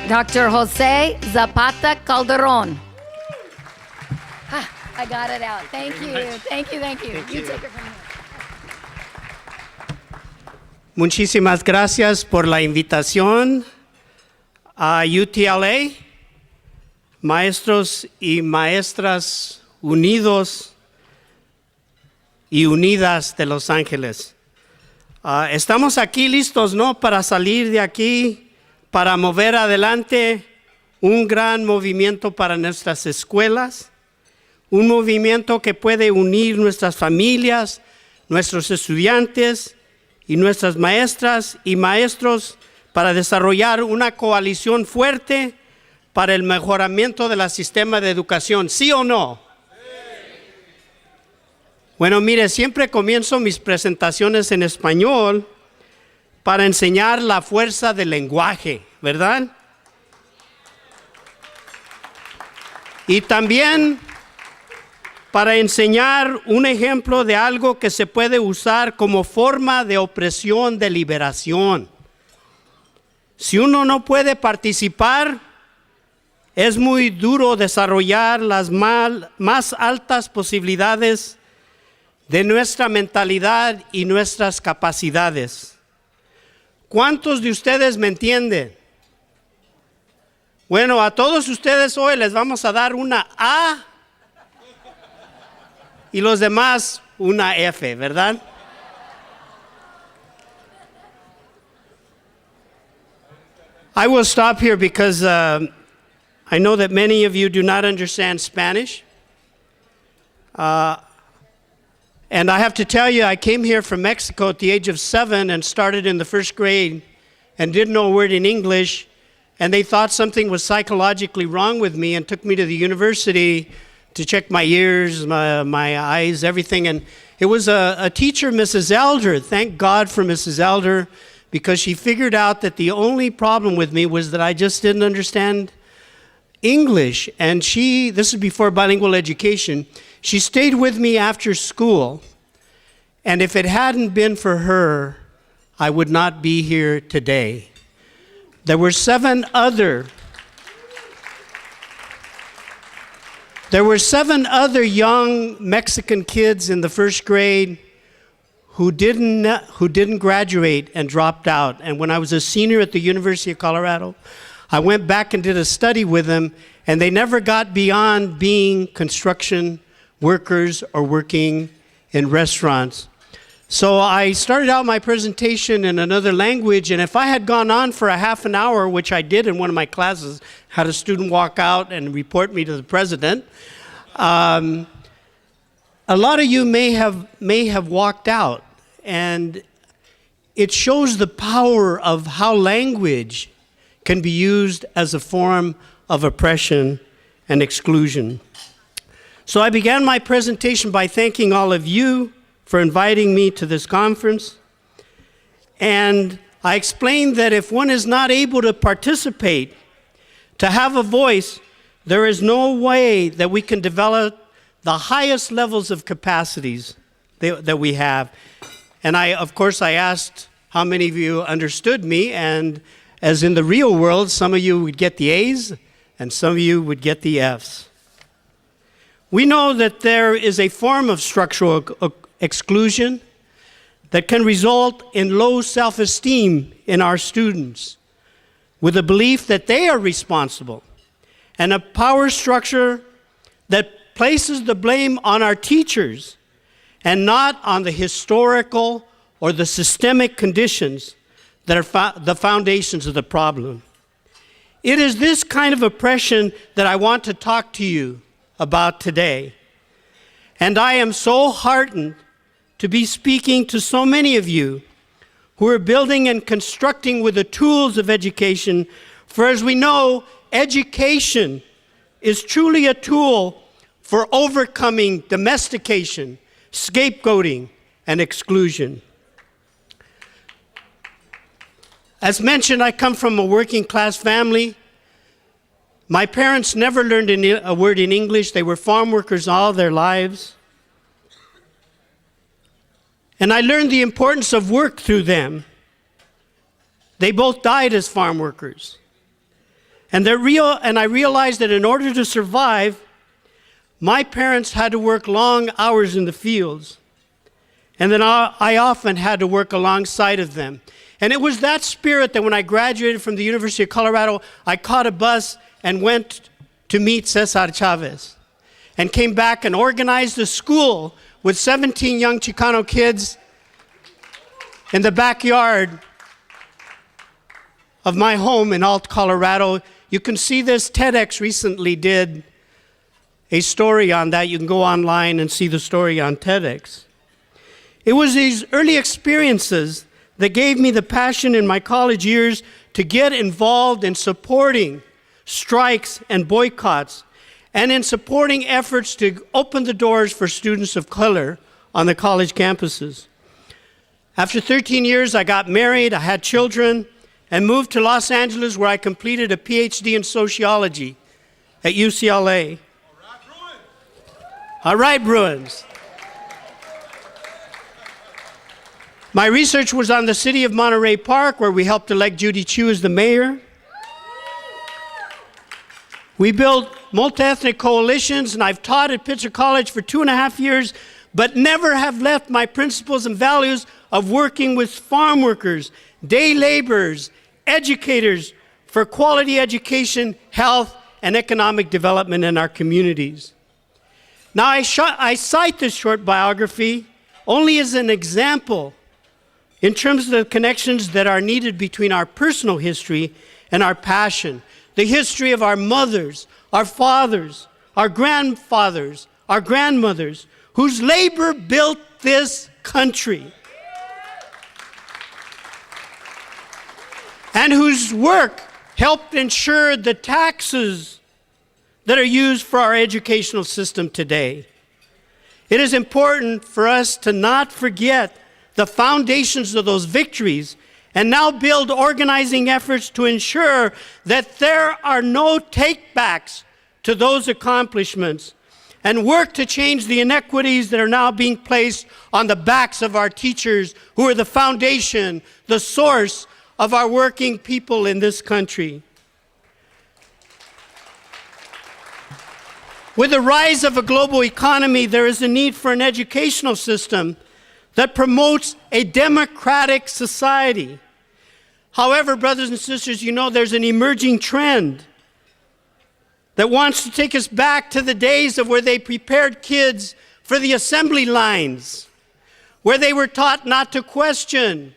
Dr. Jose Zapata Calderon. I got it out. Thank you. Thank you. You take it from here. Muchísimas gracias por la invitación a UTLA, maestros y maestras unidos y unidas de Los Ángeles. Estamos aquí listos, ¿no?, para salir de aquí, para mover adelante un gran movimiento para nuestras escuelas, un movimiento que puede unir nuestras familias, nuestros estudiantes y nuestras maestras y maestros para desarrollar una coalición fuerte para el mejoramiento del sistema de educación. ¿Sí o no? Sí. Bueno, mire, siempre comienzo mis presentaciones en español para enseñar la fuerza del lenguaje, ¿verdad? Y también para enseñar un ejemplo de algo que se puede usar como forma de opresión de liberación. Si uno no puede participar, es muy duro desarrollar las más altas posibilidades de nuestra mentalidad y nuestras capacidades. ¿Cuántos de ustedes me entienden? Bueno, a todos ustedes hoy les vamos a dar una A y los demás una F, ¿verdad? I will stop here because I know that many of you do not understand Spanish. And I have to tell you, I came here from Mexico at the age of 7 and started in the first grade and didn't know a word in English. And they thought something was psychologically wrong with me and took me to the university to check my ears, my eyes, everything. And it was a teacher, Mrs. Elder. Thank God for Mrs. Elder, because she figured out that the only problem with me was that I just didn't understand English. And this is before bilingual education, she stayed with me after school. And if it hadn't been for her, I would not be here today. There were seven other young Mexican kids in the first grade who didn't graduate and dropped out. And when I was a senior at the University of Colorado, I went back and did a study with them, and they never got beyond being construction workers or working in restaurants. So I started out my presentation in another language, and if I had gone on for a half an hour, which I did in one of my classes, had a student walk out and report me to the president, a lot of you may have walked out, and it shows the power of how language can be used as a form of oppression and exclusion. So I began my presentation by thanking all of you for inviting me to this conference. And I explained that if one is not able to participate, to have a voice, there is no way that we can develop the highest levels of capacities that we have. And of course, I asked how many of you understood me, and as in the real world, some of you would get the A's, and some of you would get the F's. We know that there is a form of structural exclusion that can result in low self-esteem in our students, with a belief that they are responsible, and a power structure that places the blame on our teachers and not on the historical or the systemic conditions that are the foundations of the problem. It is this kind of oppression that I want to talk to you about today. And I am so heartened to be speaking to so many of you who are building and constructing with the tools of education. For as we know, education is truly a tool for overcoming domestication, scapegoating, and exclusion. As mentioned, I come from a working class family. My parents never learned a word in English. They were farm workers all their lives. And I learned the importance of work through them. They both died as farm workers. And I realized that in order to survive, my parents had to work long hours in the fields. And then I often had to work alongside of them. And it was that spirit that when I graduated from the University of Colorado, I caught a bus and went to meet Cesar Chavez and came back and organized a school with 17 young Chicano kids in the backyard of my home in Alt, Colorado. You can see this. TEDx recently did a story on that. You can go online and see the story on TEDx. It was these early experiences that gave me the passion in my college years to get involved in supporting strikes and boycotts and in supporting efforts to open the doors for students of color on the college campuses. After 13 years, I got married, I had children, and moved to Los Angeles, where I completed a PhD in sociology at UCLA. All right, Bruins. My research was on the city of Monterey Park, where we helped elect Judy Chu as the mayor. We built multi-ethnic coalitions, and I've taught at Pitzer College for 2.5 years, but never have left my principles and values of working with farm workers, day laborers, educators for quality education, health, and economic development in our communities. Now, I cite this short biography only as an example in terms of the connections that are needed between our personal history and our passion, the history of our mothers, our fathers, our grandfathers, our grandmothers, whose labor built this country, and whose work helped ensure the taxes that are used for our educational system today. It is important for us to not forget the foundations of those victories and now build organizing efforts to ensure that there are no takebacks to those accomplishments, and work to change the inequities that are now being placed on the backs of our teachers, who are the foundation, the source of our working people in this country. With the rise of a global economy, there is a need for an educational system that promotes a democratic society. However, brothers and sisters, you know there's an emerging trend that wants to take us back to the days of where they prepared kids for the assembly lines, where they were taught not to question,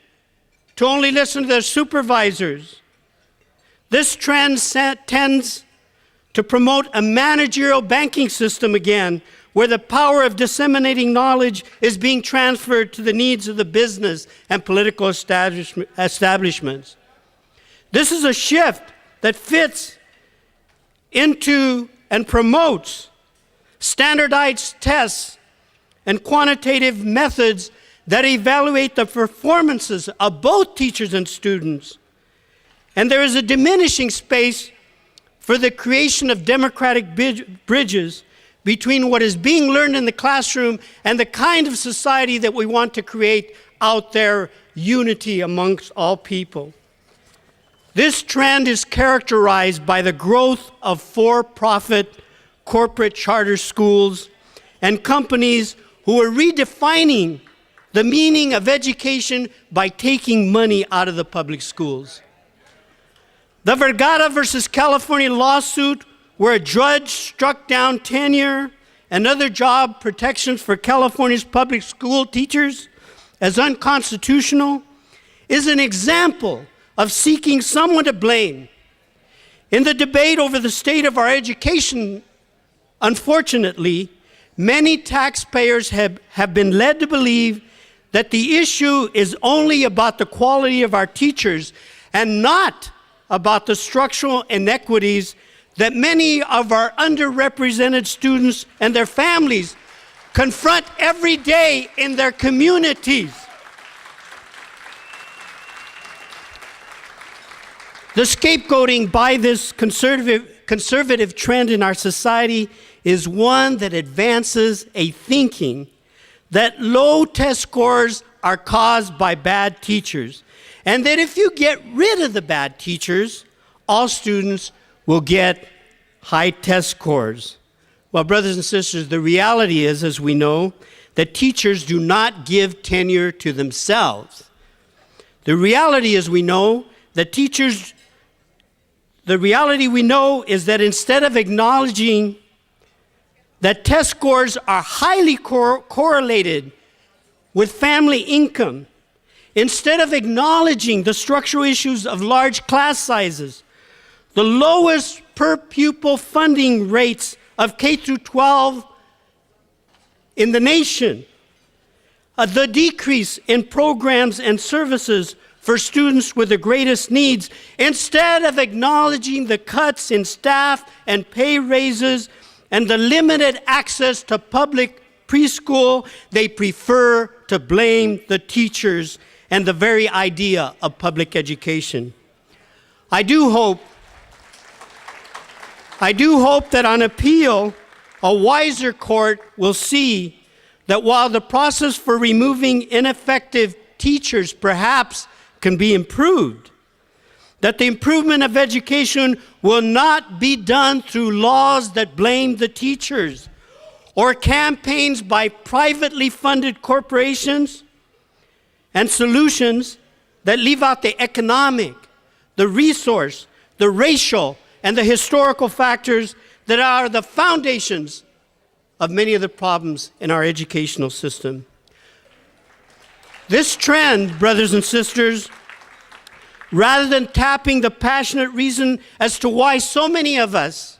to only listen to their supervisors. This trend tends to promote a managerial banking system again, where the power of disseminating knowledge is being transferred to the needs of the business and political establishments. This is a shift that fits into and promotes standardized tests and quantitative methods that evaluate the performances of both teachers and students. And there is a diminishing space for the creation of democratic bridges between what is being learned in the classroom and the kind of society that we want to create out there, unity amongst all people. This trend is characterized by the growth of for-profit corporate charter schools and companies who are redefining the meaning of education by taking money out of the public schools. The Vergara versus California lawsuit, where a judge struck down tenure and other job protections for California's public school teachers as unconstitutional, is an example of seeking someone to blame. In the debate over the state of our education, unfortunately, many taxpayers have been led to believe that the issue is only about the quality of our teachers and not about the structural inequities that many of our underrepresented students and their families confront every day in their communities. The scapegoating by this conservative trend in our society is one that advances a thinking that low test scores are caused by bad teachers, and that if you get rid of the bad teachers, all students will get high test scores. Well, brothers and sisters, the reality is, as we know, that teachers do not give tenure to themselves. The reality is we know that is that instead of acknowledging that test scores are highly correlated with family income, instead of acknowledging the structural issues of large class sizes, the lowest per pupil funding rates of K through 12 in the nation, the decrease in programs and services for students with the greatest needs, instead of acknowledging the cuts in staff and pay raises and the limited access to public preschool, they prefer to blame the teachers and the very idea of public education. I do hope that on appeal, a wiser court will see that while the process for removing ineffective teachers perhaps can be improved, that the improvement of education will not be done through laws that blame the teachers or campaigns by privately funded corporations and solutions that leave out the economic, the resource, the racial, and the historical factors that are the foundations of many of the problems in our educational system. This trend, brothers and sisters, rather than tapping the passionate reason as to why so many of us,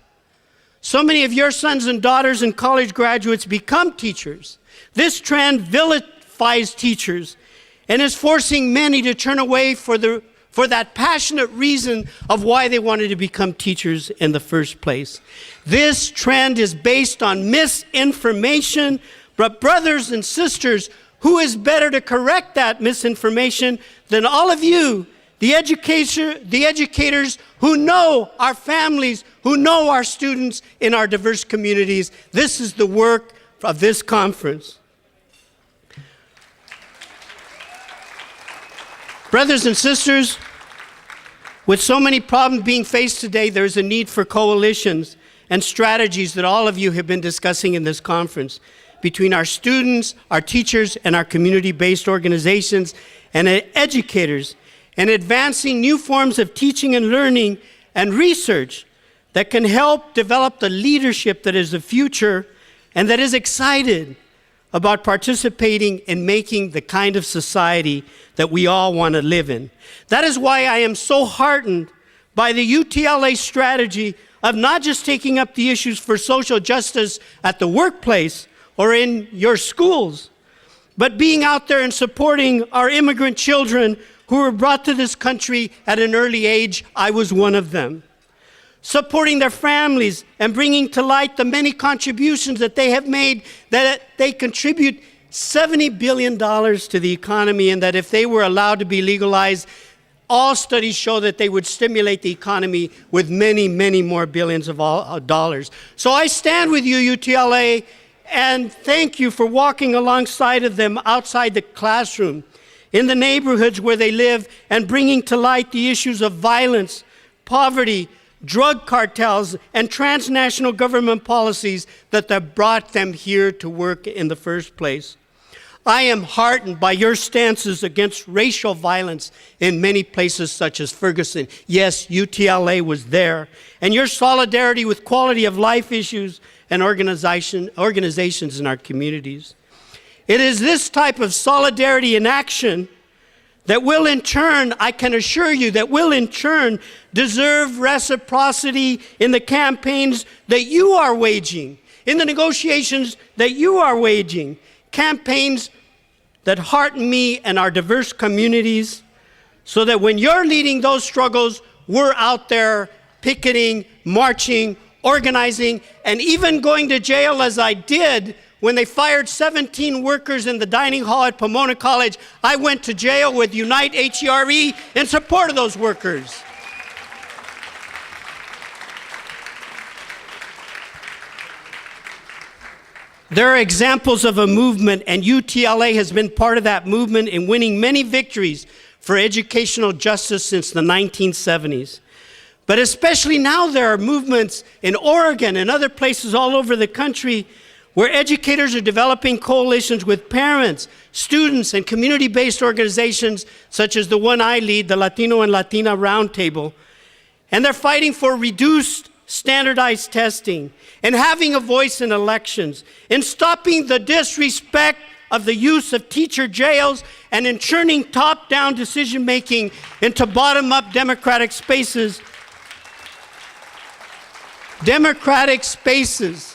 so many of your sons and daughters and college graduates become teachers, this trend vilifies teachers and is forcing many to turn away for that passionate reason of why they wanted to become teachers in the first place. This trend is based on misinformation, but brothers and sisters, who is better to correct that misinformation than all of you, the educators who know our families, who know our students in our diverse communities? This is the work of this conference. Brothers and sisters, with so many problems being faced today, there is a need for coalitions and strategies that all of you have been discussing in this conference between our students, our teachers, and our community-based organizations and educators, and advancing new forms of teaching and learning and research that can help develop the leadership that is the future and that is excited about participating in making the kind of society that we all want to live in. That is why I am so heartened by the UTLA strategy of not just taking up the issues for social justice at the workplace or in your schools, but being out there and supporting our immigrant children who were brought to this country at an early age. I was one of them. Supporting their families and bringing to light the many contributions that they have made, that they contribute $70 billion to the economy, and that if they were allowed to be legalized, all studies show that they would stimulate the economy with many, many more billions of dollars. So I stand with you, UTLA, and thank you for walking alongside of them outside the classroom, in the neighborhoods where they live, and bringing to light the issues of violence, poverty, drug cartels, and transnational government policies that have brought them here to work in the first place. I am heartened by your stances against racial violence in many places such as Ferguson. Yes, UTLA was there. And your solidarity with quality of life issues and organizations in our communities. It is this type of solidarity in action that will in turn, I can assure you, that will in turn deserve reciprocity in the campaigns that you are waging, in the negotiations that you are waging, campaigns that hearten me and our diverse communities, so that when you're leading those struggles, we're out there picketing, marching, organizing, and even going to jail as I did when they fired 17 workers in the dining hall at Pomona College. I went to jail with Unite HERE in support of those workers. There are examples of a movement, and UTLA has been part of that movement in winning many victories for educational justice since the 1970s. But especially now there are movements in Oregon and other places all over the country where educators are developing coalitions with parents, students, and community-based organizations such as the one I lead, the Latino and Latina Roundtable. And they're fighting for reduced standardized testing and having a voice in elections, in stopping the disrespect of the use of teacher jails, and in turning top-down decision-making into bottom-up democratic spaces. Democratic spaces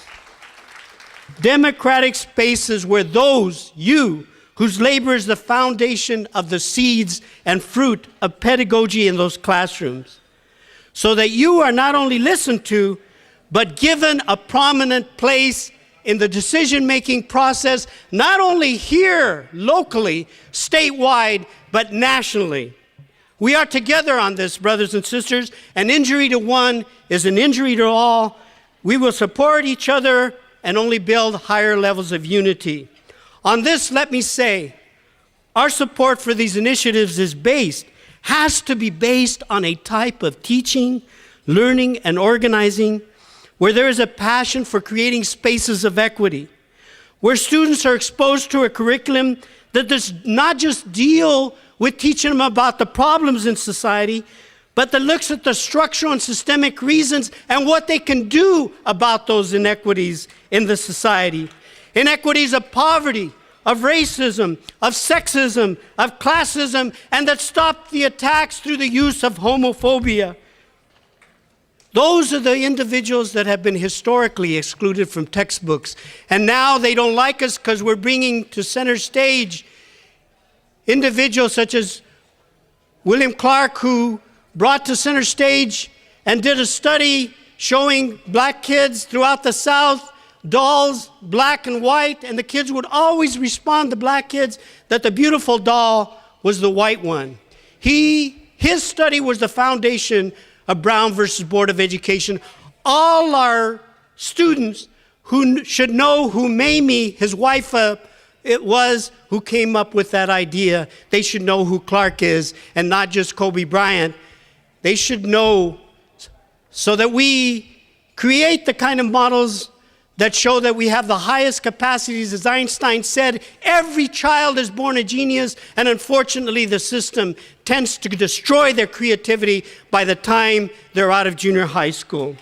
where those, you, whose labor is the foundation of the seeds and fruit of pedagogy in those classrooms, so that you are not only listened to, but given a prominent place in the decision-making process, not only here, locally, statewide, but nationally. We are together on this, brothers and sisters. An injury to one is an injury to all. We will support each other and only build higher levels of unity. On this, let me say, our support for these initiatives has to be based on a type of teaching, learning, and organizing where there is a passion for creating spaces of equity, where students are exposed to a curriculum that does not just deal with teaching them about the problems in society, but that looks at the structural and systemic reasons and what they can do about those inequities in the society. Inequities of poverty, of racism, of sexism, of classism, and that stop the attacks through the use of homophobia. Those are the individuals that have been historically excluded from textbooks. And now they don't like us because we're bringing to center stage individuals such as William Clark, who brought to center stage and did a study showing black kids throughout the South, dolls, black and white, and the kids would always respond to black kids that the beautiful doll was the white one. His study was the foundation of Brown versus Board of Education. All our students who should know who Mamie, his wife, it was who came up with that idea. They should know who Clark is and not just Kobe Bryant. They should know so that we create the kind of models that show that we have the highest capacities. As Einstein said, every child is born a genius, and unfortunately the system tends to destroy their creativity by the time they're out of junior high school.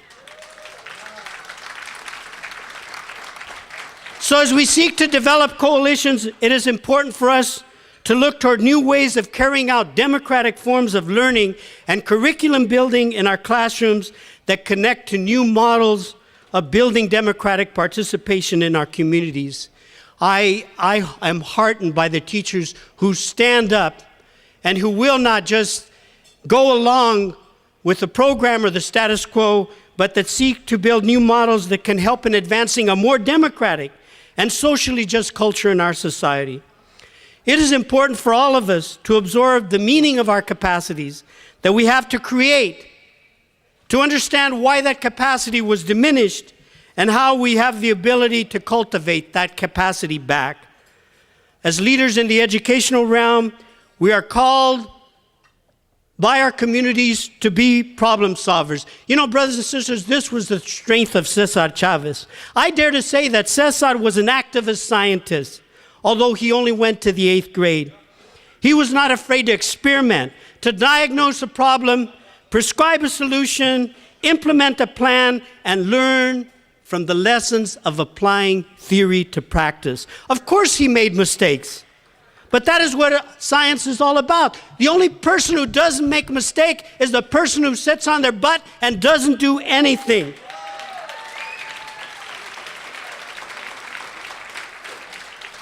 So as we seek to develop coalitions, it is important for us to look toward new ways of carrying out democratic forms of learning and curriculum building in our classrooms that connect to new models of building democratic participation in our communities. I am heartened by the teachers who stand up and who will not just go along with the program or the status quo, but that seek to build new models that can help in advancing a more democratic and socially just culture in our society. It is important for all of us to absorb the meaning of our capacities that we have to create, to understand why that capacity was diminished and how we have the ability to cultivate that capacity back. As leaders in the educational realm, we are called by our communities to be problem solvers. You know, brothers and sisters, this was the strength of Cesar Chavez. I dare to say that Cesar was an activist scientist, although he only went to the 8th grade. He was not afraid to experiment, to diagnose a problem, prescribe a solution, implement a plan, and learn from the lessons of applying theory to practice. Of course he made mistakes, but that is what science is all about. The only person who doesn't make a mistake is the person who sits on their butt and doesn't do anything.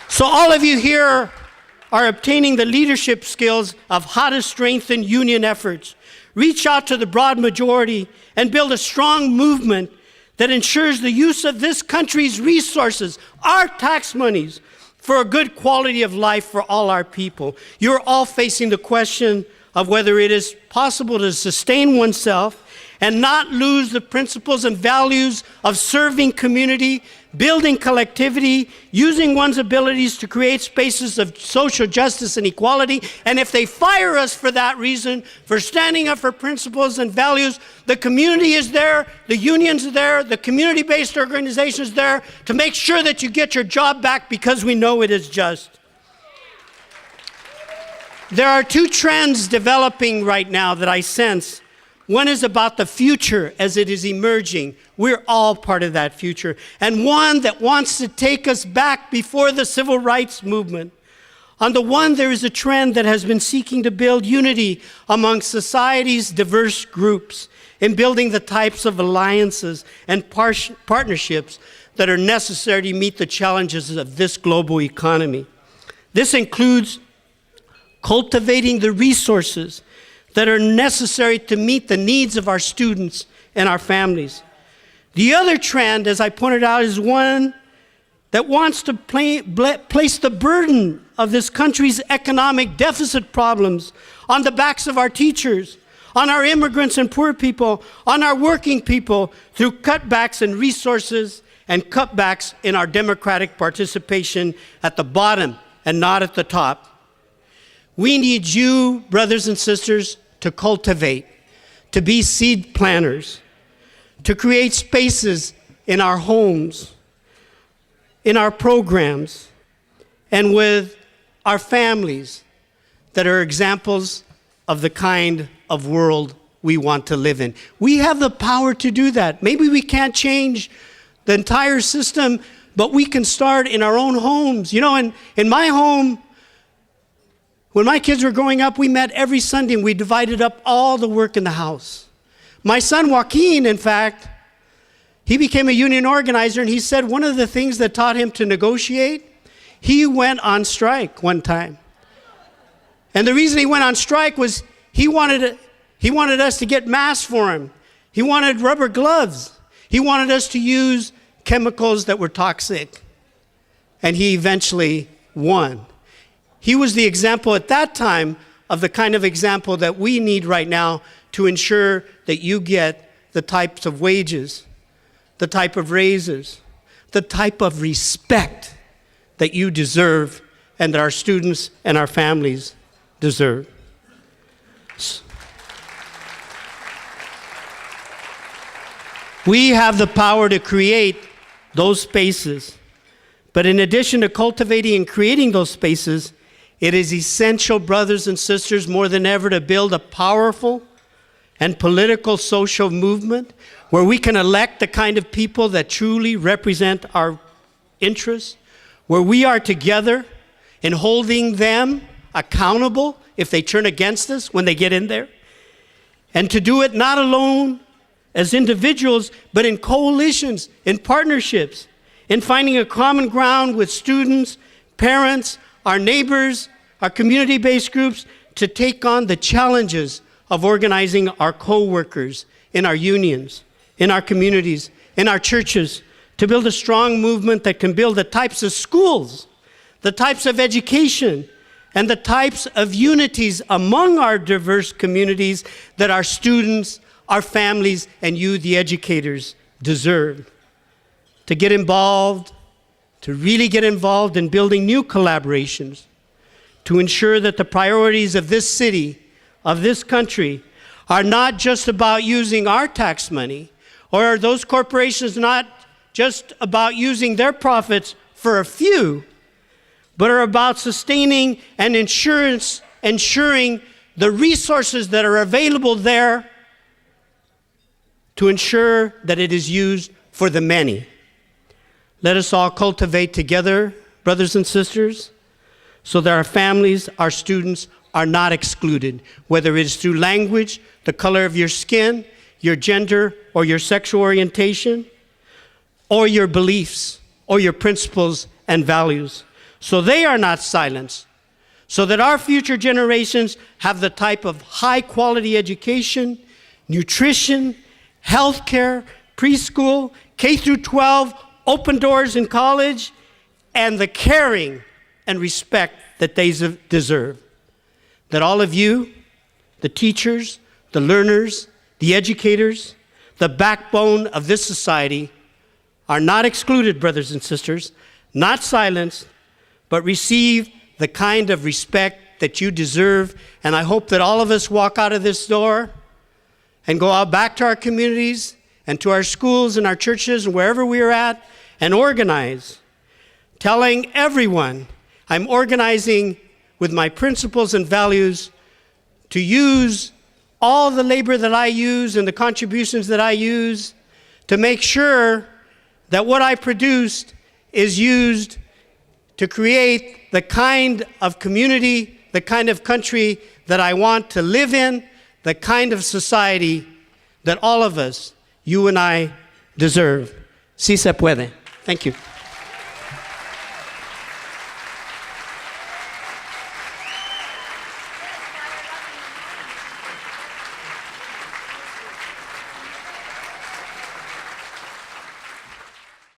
So all of you here are obtaining the leadership skills of how to strengthen union efforts, reach out to the broad majority, and build a strong movement that ensures the use of this country's resources, our tax monies, for a good quality of life for all our people. You're all facing the question of whether it is possible to sustain oneself and not lose the principles and values of serving community, building collectivity, using one's abilities to create spaces of social justice and equality. And if they fire us for that reason, for standing up for principles and values, the community is there, the unions are there, the community-based organizations are there to make sure that you get your job back, because we know it is just. There are two trends developing right now that I sense. One is about the future as it is emerging. We're all part of that future. And one that wants to take us back before the civil rights movement. On the one, there is a trend that has been seeking to build unity among society's diverse groups in building the types of alliances and partnerships that are necessary to meet the challenges of this global economy. This includes cultivating the resources that are necessary to meet the needs of our students and our families. The other trend, as I pointed out, is one that wants to place the burden of this country's economic deficit problems on the backs of our teachers, on our immigrants and poor people, on our working people, through cutbacks in resources and cutbacks in our democratic participation at the bottom and not at the top. We need you, brothers and sisters, to cultivate, to be seed planters, to create spaces in our homes, in our programs, and with our families that are examples of the kind of world we want to live in. We have the power to do that. Maybe we can't change the entire system, but we can start in our own homes. You know, in my home, when my kids were growing up, we met every Sunday and we divided up all the work in the house. My son Joaquin, in fact, he became a union organizer, and he said one of the things that taught him to negotiate, he went on strike one time. And the reason he went on strike was he wanted us to get masks for him. He wanted rubber gloves. He wanted us to use chemicals that were toxic. And he eventually won. He was the example at that time of the kind of example that we need right now to ensure that you get the types of wages, the type of raises, the type of respect that you deserve and that our students and our families deserve. We have the power to create those spaces. But in addition to cultivating and creating those spaces, it is essential, brothers and sisters, more than ever, to build a powerful and political social movement where we can elect the kind of people that truly represent our interests, where we are together in holding them accountable if they turn against us when they get in there, and to do it not alone as individuals, but in coalitions, in partnerships, in finding a common ground with students, parents, our neighbors, our community-based groups, to take on the challenges of organizing our co-workers in our unions, in our communities, in our churches, to build a strong movement that can build the types of schools, the types of education, and the types of unities among our diverse communities that our students, our families, and you, the educators, deserve. To get involved, to really get involved in building new collaborations, to ensure that the priorities of this city, of this country, are not just about using our tax money, or are those corporations not just about using their profits for a few, but are about sustaining and ensuring the resources that are available there to ensure that it is used for the many. Let us all cultivate together, brothers and sisters, so that our families, our students, are not excluded, whether it is through language, the color of your skin, your gender, or your sexual orientation, or your beliefs, or your principles and values. So they are not silenced, so that our future generations have the type of high-quality education, nutrition, healthcare, preschool, K through 12, open doors in college, and the caring and respect that they deserve. That all of you, the teachers, the learners, the educators, the backbone of this society, are not excluded, brothers and sisters, not silenced, but receive the kind of respect that you deserve. And I hope that all of us walk out of this door and go out back to our communities and to our schools and our churches and wherever we are at and organize, telling everyone I'm organizing with my principles and values to use all the labor that I use and the contributions that I use to make sure that what I produced is used to create the kind of community, the kind of country that I want to live in, the kind of society that all of us, you and I, deserve. Sí se puede. Thank you.